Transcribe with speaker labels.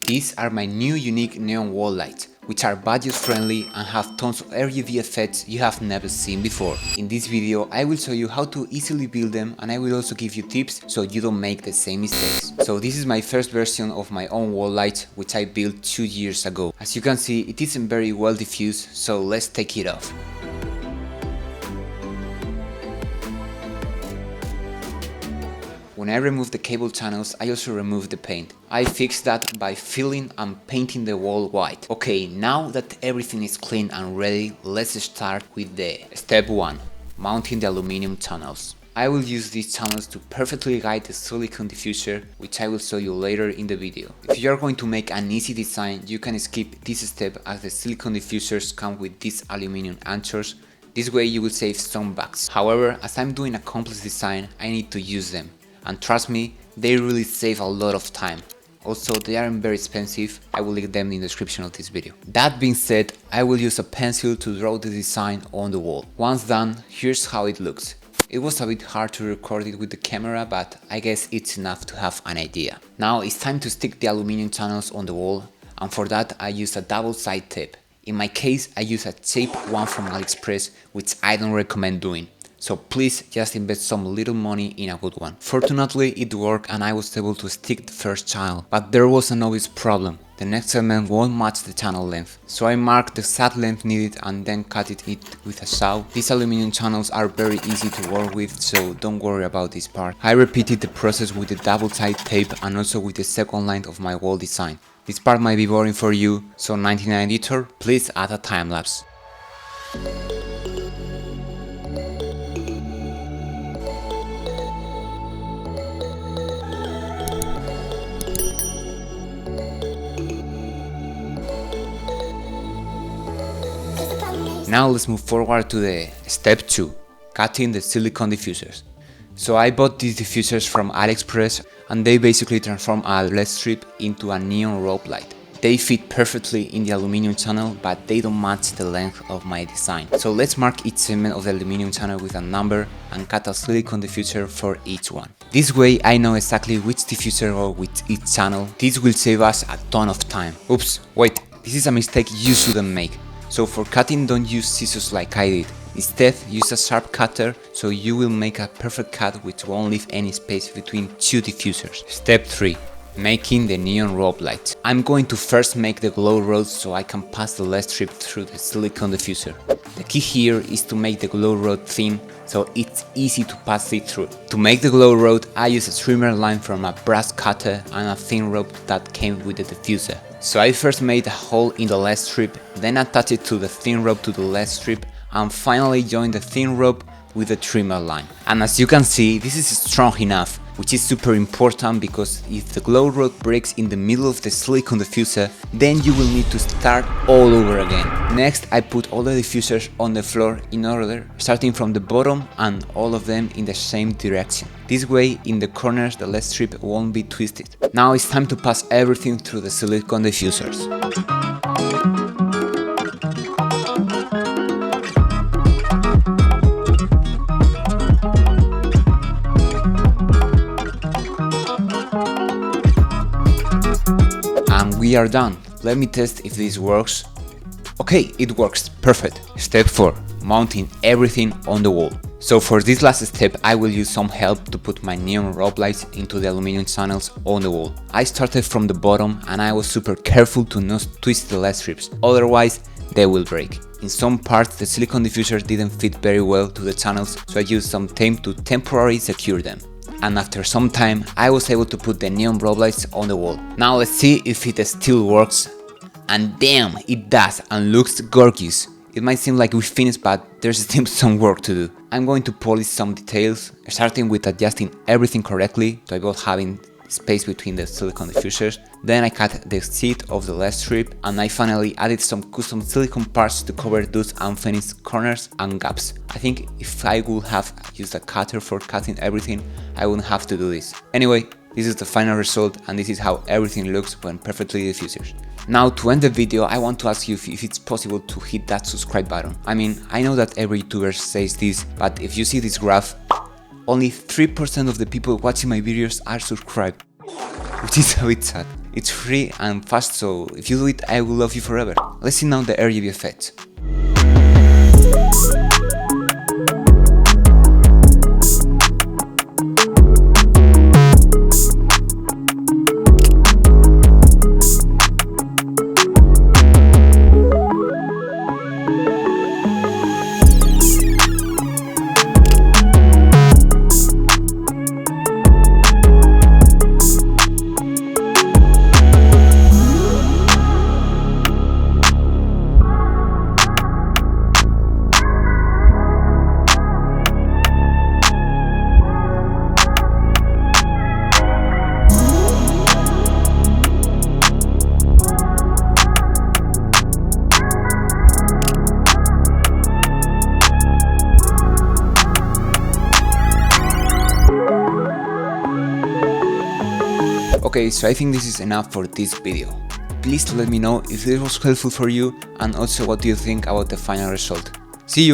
Speaker 1: These are my new unique neon wall lights, which are budget friendly and have tons of RGB effects you have never seen before. In this video I will show you how to easily build them, and I will also give you tips so you don't make the same mistakes. So this is my first version of my own wall light, which I built 2 years ago. As you can see, it isn't very well diffused, so let's take it off. When I remove the cable channels, I also remove the paint. I fixed that by filling and painting the wall white. Okay, now that everything is clean and ready, let's start with the step 1, mounting the aluminum channels. I will use these channels to perfectly guide the silicone diffuser, which I will show you later in the video. If you are going to make an easy design, you can skip this step as the silicone diffusers come with these aluminum anchors. This way you will save some bucks. However, as I'm doing a complex design, I need to use them. And trust me, they really save a lot of time. Also, they aren't very expensive. I will link them in the description of this video. That being said, I will use a pencil to draw the design on the wall. Once done, here's how it looks. It was a bit hard to record it with the camera, but I guess it's enough to have an idea. Now it's time to stick the aluminum channels on the wall, and for that I use a double-sided tape. In my case, I use a cheap one from AliExpress, which I don't recommend doing. So please just invest some little money in a good one. Fortunately it worked and I was able to stick the first channel, but there was an obvious problem. The next segment won't match the channel length. So I marked the exact length needed and then cut it with a saw. These aluminum channels are very easy to work with, so don't worry about this part. I repeated the process with the double-sided tape and also with the second line of my wall design. This part might be boring for you, so 99 editor, please add a time lapse. Now let's move forward to the step 2, cutting the silicone diffusers. So I bought these diffusers from AliExpress and they basically transform a LED strip into a neon rope light. They fit perfectly in the aluminum channel, but they don't match the length of my design. So let's mark each segment of the aluminum channel with a number and cut a silicone diffuser for each one. This way I know exactly which diffuser go with each channel. This will save us a ton of time. Oops, wait, this is a mistake you shouldn't make. So for cutting, don't use scissors like I did. Instead, use a sharp cutter so you will make a perfect cut which won't leave any space between two diffusers. Step 3. Making the neon rope light. I'm going to first make the glow rod so I can pass the LED strip through the silicone diffuser. The key here is to make the glow rod thin so it's easy to pass it through. To make the glow rod, I use a trimmer line from a brass cutter and a thin rope that came with the diffuser. So I first made a hole in the LED strip, then attached it to the thin rope to the LED strip, and finally joined the thin rope with the trimmer line. And as you can see, this is strong enough, which is super important because if the glow rod breaks in the middle of the silicone diffuser, then you will need to start all over again. Next, I put all the diffusers on the floor in order, starting from the bottom and all of them in the same direction. This way, in the corners, the LED strip won't be twisted. Now it's time to pass everything through the silicone diffusers. And we are done. Let me test if this works. Okay, it works, perfect. Step 4, mounting everything on the wall. So for this last step, I will use some help to put my neon rope lights into the aluminum channels on the wall. I started from the bottom and I was super careful to not twist the LED strips, otherwise they will break. In some parts the silicone diffuser didn't fit very well to the channels, so I used some tape to temporarily secure them. And after some time, I was able to put the neon rope lights on the wall. Now let's see if it still works. And damn, it does and looks gorgeous. It might seem like we finished, but there's still some work to do. I'm going to polish some details, starting with adjusting everything correctly to avoid having space between the silicone diffusers. Then I cut the sheet of the LED strip, and I finally added some custom silicone parts to cover those unfinished corners and gaps. I think if I would have used a cutter for cutting everything, I wouldn't have to do this. Anyway, this is the final result, and this is how everything looks when perfectly diffused. Now, to end the video, I want to ask you if it's possible to hit that subscribe button. I mean, I know that every YouTuber says this, but if you see this graph, only 3% of the people watching my videos are subscribed. which is a bit sad. It's free and fast, so if you do it, I will love you forever. Let's see now the RGB effects. Okay, so I think this is enough for this video. Please let me know if this was helpful for you and also what do you think about the final result. See you!